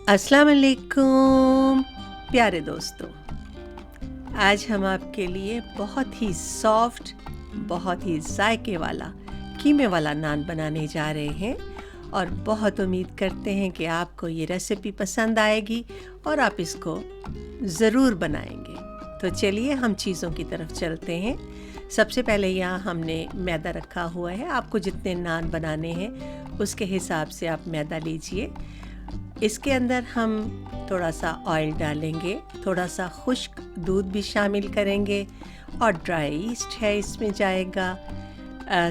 अस्सलाम वालेकुम प्यारे दोस्तों। आज हम आपके लिए बहुत ही सॉफ्ट, बहुत ही जायके वाला कीमे वाला नान बनाने जा रहे हैं और बहुत उम्मीद करते हैं कि आपको ये रेसिपी पसंद आएगी और आप इसको ज़रूर बनाएंगे। तो चलिए हम चीज़ों की तरफ चलते हैं। सबसे पहले यहाँ हमने मैदा रखा हुआ है। आपको जितने नान बनाने हैं उसके हिसाब से आप मैदा लीजिए। इसके अंदर हम थोड़ा सा ऑयल डालेंगे, थोड़ा सा खुश्क दूध भी शामिल करेंगे और ड्राई ईस्ट है इसमें जाएगा।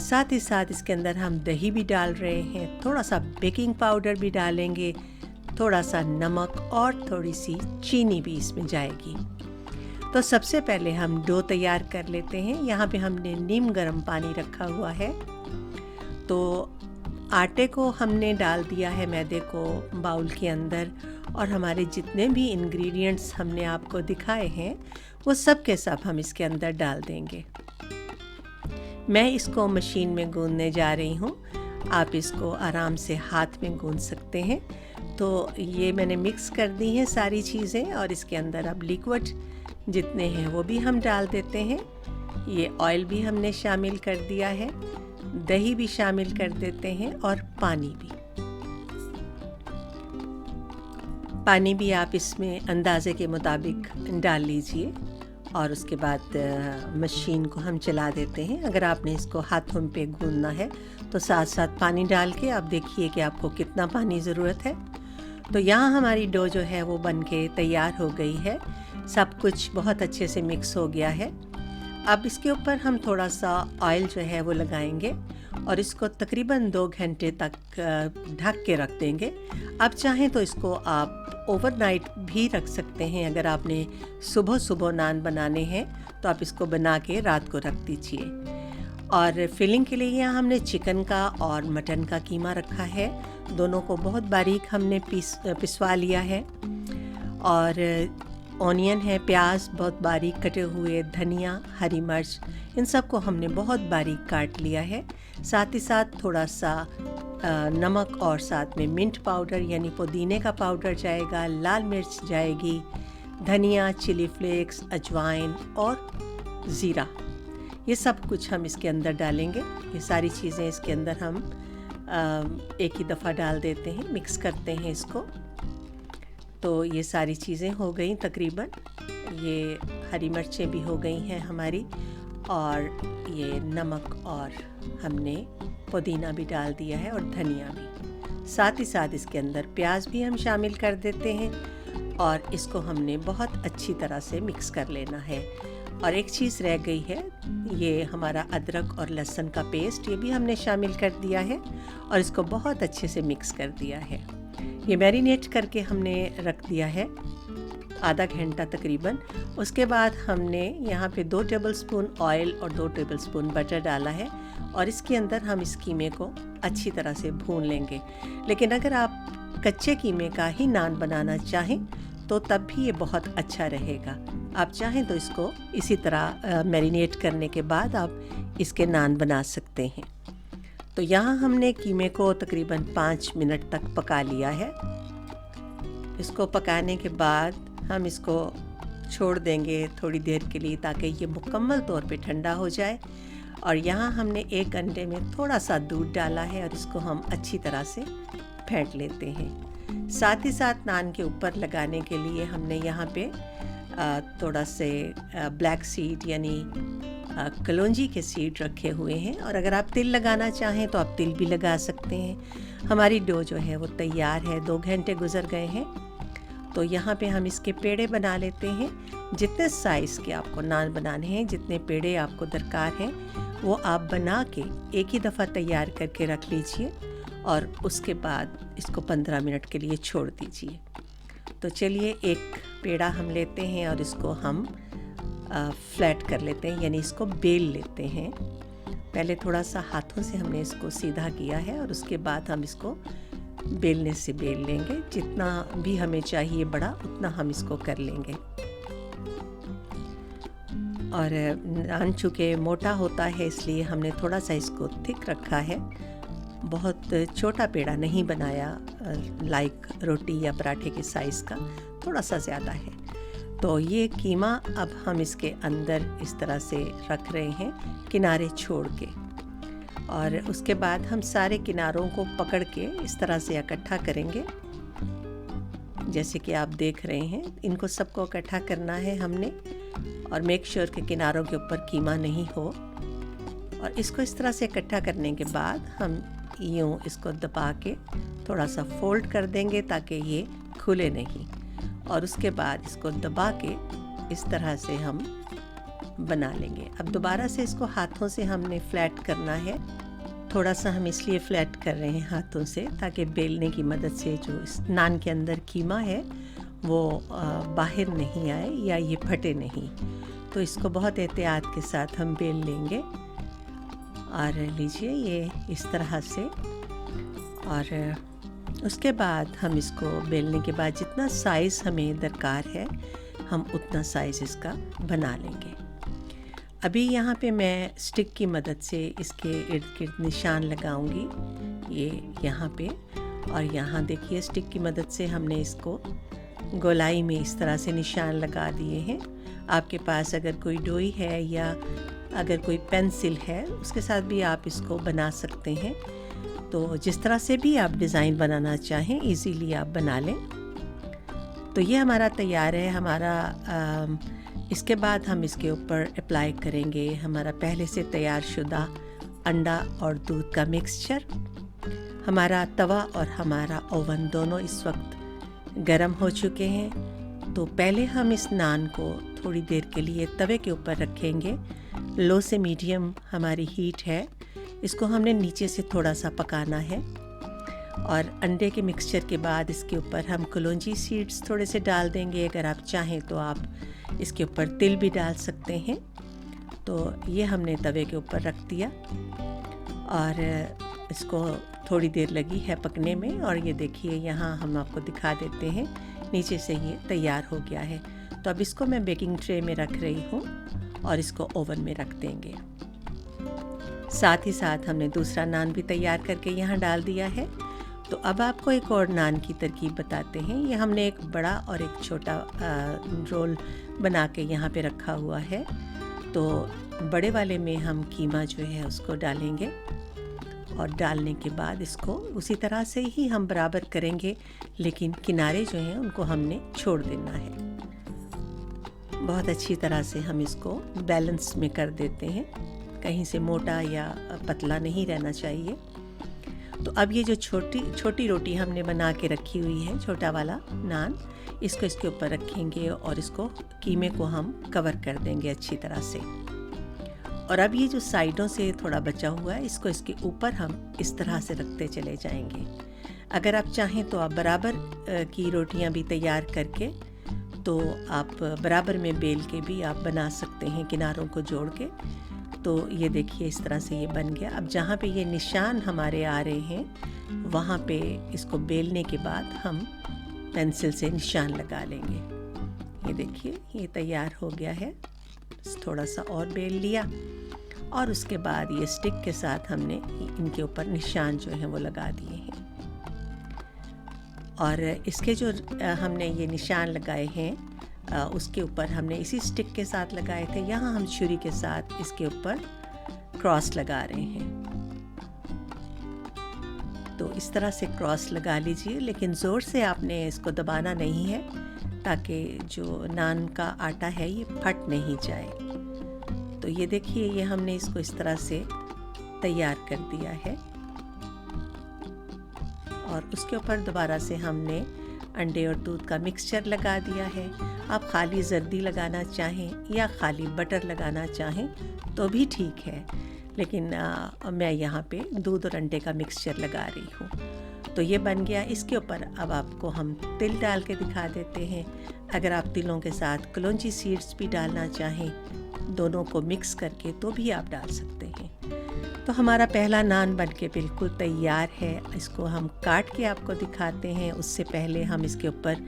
साथ ही साथ इसके अंदर हम दही भी डाल रहे हैं, थोड़ा सा बेकिंग पाउडर भी डालेंगे, थोड़ा सा नमक और थोड़ी सी चीनी भी इसमें जाएगी। तो सबसे पहले हम डो तैयार कर लेते हैं। यहाँ पे हमने नीम गर्म पानी रखा हुआ है। तो आटे को हमने डाल दिया है मैदे को बाउल के अंदर और हमारे जितने भी इंग्रेडिएंट्स हमने आपको दिखाए हैं वो सब के सब हम इसके अंदर डाल देंगे। मैं इसको मशीन में गूंदने जा रही हूँ। आप इसको आराम से हाथ में गूंद सकते हैं। तो ये मैंने मिक्स कर दी हैं सारी चीज़ें और इसके अंदर अब लिक्विड जितने हैं वो भी हम डाल देते हैं। ये ऑयल भी हमने शामिल कर दिया है, दही भी शामिल कर देते हैं और पानी भी आप इसमें अंदाज़े के मुताबिक डाल लीजिए और उसके बाद मशीन को हम चला देते हैं। अगर आपने इसको हाथों पे गूंदना है तो साथ साथ पानी डाल के आप देखिए कि आपको कितना पानी ज़रूरत है। तो यहाँ हमारी डो जो है वो बन के तैयार हो गई है। सब कुछ बहुत अच्छे से मिक्स हो गया है। अब इसके ऊपर हम थोड़ा सा ऑयल जो है वो लगाएंगे और इसको तकरीबन 2 घंटे तक ढक के रख देंगे। अब चाहें तो इसको आप ओवरनाइट भी रख सकते हैं। अगर आपने सुबह सुबह नान बनाने हैं तो आप इसको बना के रात को रख दीजिए। और फिलिंग के लिए यहाँ हमने चिकन का और मटन का कीमा रखा है। दोनों को बहुत बारीक हमने पिसवा लिया है और ऑनियन है, प्याज बहुत बारीक कटे हुए, धनिया, हरी मिर्च, इन सब को हमने बहुत बारीक काट लिया है। साथ ही साथ थोड़ा सा नमक और साथ में मिंट पाउडर यानी पुदीने का पाउडर जाएगा, लाल मिर्च जाएगी, धनिया, चिली फ्लेक्स, अजवाइन और ज़ीरा, ये सब कुछ हम इसके अंदर डालेंगे। ये सारी चीज़ें इसके अंदर हम एक ही दफ़ा डाल देते हैं, मिक्स करते हैं इसको। तो ये सारी चीज़ें हो गई तकरीबन। ये हरी मिर्चें भी हो गई हैं हमारी और ये नमक और हमने पुदीना भी डाल दिया है और धनिया भी। साथ ही साथ इसके अंदर प्याज भी हम शामिल कर देते हैं और इसको हमने बहुत अच्छी तरह से मिक्स कर लेना है। और एक चीज़ रह गई है, ये हमारा अदरक और लहसुन का पेस्ट, ये भी हमने शामिल कर दिया है और इसको बहुत अच्छे से मिक्स कर दिया है। ये मैरिनेट करके हमने रख दिया है आधा घंटा तकरीबन। उसके बाद हमने यहाँ पे 2 टेबलस्पून ऑयल और 2 टेबलस्पून बटर डाला है और इसके अंदर हम इस कीमे को अच्छी तरह से भून लेंगे। लेकिन अगर आप कच्चे कीमे का ही नान बनाना चाहें तो तब भी ये बहुत अच्छा रहेगा। आप चाहें तो इसको इसी तरह मैरिनेट करने के बाद आप इसके नान बना सकते हैं। तो यहाँ हमने कीमे को तकरीबन 5 मिनट तक पका लिया है। इसको पकाने के बाद हम इसको छोड़ देंगे थोड़ी देर के लिए ताकि ये मुकम्मल तौर पे ठंडा हो जाए। और यहाँ हमने 1 अंडे में थोड़ा सा दूध डाला है और इसको हम अच्छी तरह से फेंट लेते हैं। साथ ही साथ नान के ऊपर लगाने के लिए हमने यहाँ पे थोड़ा से ब्लैक सीड यानी कलौंजी के सीड रखे हुए हैं और अगर आप तिल लगाना चाहें तो आप तिल भी लगा सकते हैं। हमारी डो जो है वो तैयार है, 2 घंटे गुजर गए हैं। तो यहाँ पे हम इसके पेड़े बना लेते हैं। जितने साइज़ के आपको नान बनाने हैं, जितने पेड़े आपको दरकार हैं वो आप बना के एक ही दफ़ा तैयार करके रख लीजिए और उसके बाद इसको 15 मिनट के लिए छोड़ दीजिए। तो चलिए एक पेड़ा हम लेते हैं और इसको हम फ्लैट कर लेते हैं यानी इसको बेल लेते हैं। पहले थोड़ा सा हाथों से हमने इसको सीधा किया है और उसके बाद हम इसको बेलने से बेल लेंगे। जितना भी हमें चाहिए बड़ा उतना हम इसको कर लेंगे। और नान चूँकि मोटा होता है इसलिए हमने थोड़ा सा इसको थिक रखा है, बहुत छोटा पेड़ा नहीं बनाया, लाइक रोटी या पराठे के साइज़ का, थोड़ा सा ज़्यादा है। तो ये कीमा अब हम इसके अंदर इस तरह से रख रहे हैं, किनारे छोड़ के, और उसके बाद हम सारे किनारों को पकड़ के इस तरह से इकट्ठा करेंगे। जैसे कि आप देख रहे हैं, इनको सबको इकट्ठा करना है हमने, और मेक श्योर के किनारों के ऊपर कीमा नहीं हो। और इसको इस तरह से इकट्ठा करने के बाद हम यूँ इसको दबा के थोड़ा सा फोल्ड कर देंगे ताकि ये खुले नहीं, और उसके बाद इसको दबा के इस तरह से हम बना लेंगे। अब दोबारा से इसको हाथों से हमने फ्लैट करना है। थोड़ा सा हम इसलिए फ्लैट कर रहे हैं हाथों से ताकि बेलने की मदद से जो इस नान के अंदर कीमा है वो बाहर नहीं आए या ये फटे नहीं। तो इसको बहुत एहतियात के साथ हम बेल लेंगे। और लीजिए ये इस तरह से, और उसके बाद हम इसको बेलने के बाद जितना साइज़ हमें दरकार है हम उतना साइज़ इसका बना लेंगे। अभी यहाँ पे मैं स्टिक की मदद से इसके इर्द गिर्द निशान लगाऊंगी, ये यहाँ पे, और यहाँ देखिए स्टिक की मदद से हमने इसको गोलाई में इस तरह से निशान लगा दिए हैं। आपके पास अगर कोई डोई है या अगर कोई पेंसिल है उसके साथ भी आप इसको बना सकते हैं। तो जिस तरह से भी आप डिज़ाइन बनाना चाहें इजीली आप बना लें। तो ये हमारा तैयार है। इसके बाद हम इसके ऊपर अप्लाई करेंगे हमारा पहले से तैयार शुदा अंडा और दूध का मिक्सचर। हमारा तवा और हमारा ओवन दोनों इस वक्त गर्म हो चुके हैं। तो पहले हम इस नान को थोड़ी देर के लिए तवे के ऊपर रखेंगे। लो से मीडियम हमारी हीट है। इसको हमने नीचे से थोड़ा सा पकाना है, और अंडे के मिक्सचर के बाद इसके ऊपर हम कलौंजी सीड्स थोड़े से डाल देंगे। अगर आप चाहें तो आप इसके ऊपर तिल भी डाल सकते हैं। तो ये हमने तवे के ऊपर रख दिया और इसको थोड़ी देर लगी है पकने में। और ये देखिए यहाँ हम आपको दिखा देते हैं, नीचे से ये तैयार हो गया है। तो अब इसको मैं बेकिंग ट्रे में रख रही हूँ और इसको ओवन में रख देंगे। साथ ही साथ हमने दूसरा नान भी तैयार करके यहाँ डाल दिया है। तो अब आपको एक और नान की तरकीब बताते हैं। ये हमने एक बड़ा और एक छोटा रोल बना के यहाँ पे रखा हुआ है। तो बड़े वाले में हम कीमा जो है उसको डालेंगे, और डालने के बाद इसको उसी तरह से ही हम बराबर करेंगे, लेकिन किनारे जो हैं उनको हमने छोड़ देना है। बहुत अच्छी तरह से हम इसको बैलेंस में कर देते हैं, कहीं से मोटा या पतला नहीं रहना चाहिए। तो अब ये जो छोटी रोटी हमने बना के रखी हुई है, छोटा वाला नान, इसको इसके ऊपर रखेंगे और इसको कीमे को हम कवर कर देंगे अच्छी तरह से। और अब ये जो साइडों से थोड़ा बचा हुआ है इसको इसके ऊपर हम इस तरह से रखते चले जाएंगे। अगर आप चाहें तो आप बराबर की रोटियां भी तैयार करके तो आप बराबर में बेल के भी आप बना सकते हैं, किनारों को जोड़ के। तो ये देखिए इस तरह से ये बन गया। अब जहाँ पे ये निशान हमारे आ रहे हैं वहाँ पे इसको बेलने के बाद हम पेंसिल से निशान लगा लेंगे। ये देखिए ये तैयार हो गया है। थोड़ा सा और बेल लिया और उसके बाद ये स्टिक के साथ हमने इनके ऊपर निशान जो है वो लगा दिए हैं। और इसके जो हमने ये निशान लगाए हैं उसके ऊपर हमने इसी स्टिक के साथ लगाए थे। यहाँ हम छुरी के साथ इसके ऊपर क्रॉस लगा रहे हैं। तो इस तरह से क्रॉस लगा लीजिए, लेकिन ज़ोर से आपने इसको दबाना नहीं है ताकि जो नान का आटा है ये फट नहीं जाए। तो ये देखिए ये हमने इसको इस तरह से तैयार कर दिया है। और उसके ऊपर दोबारा से हमने अंडे और दूध का मिक्सचर लगा दिया है। आप खाली जर्दी लगाना चाहें या खाली बटर लगाना चाहें तो भी ठीक है, लेकिन मैं यहाँ पे दूध और अंडे का मिक्सचर लगा रही हूँ। तो ये बन गया। इसके ऊपर अब आपको हम तिल डाल के दिखा देते हैं। अगर आप तिलों के साथ कलौंजी सीड्स भी डालना चाहें, दोनों को मिक्स करके तो भी आप डाल सकते हैं। तो हमारा पहला नान बनके बिल्कुल तैयार है। इसको हम काट के आपको दिखाते हैं। उससे पहले हम इसके ऊपर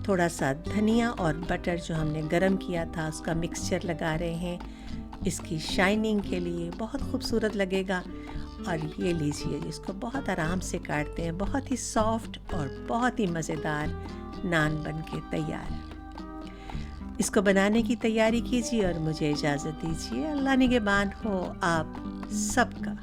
थोड़ा सा धनिया और बटर जो हमने गरम किया था उसका मिक्सचर लगा रहे हैं। इसकी शाइनिंग के लिए बहुत खूबसूरत लगेगा। और ये लीजिए, जिसको बहुत आराम से काटते हैं, बहुत ही सॉफ्ट और बहुत ही मज़ेदार नान बन के तैयार है। इसको बनाने की तैयारी कीजिए और मुझे इजाज़त दीजिए। अल्लाह निगहबान हो आप सबका।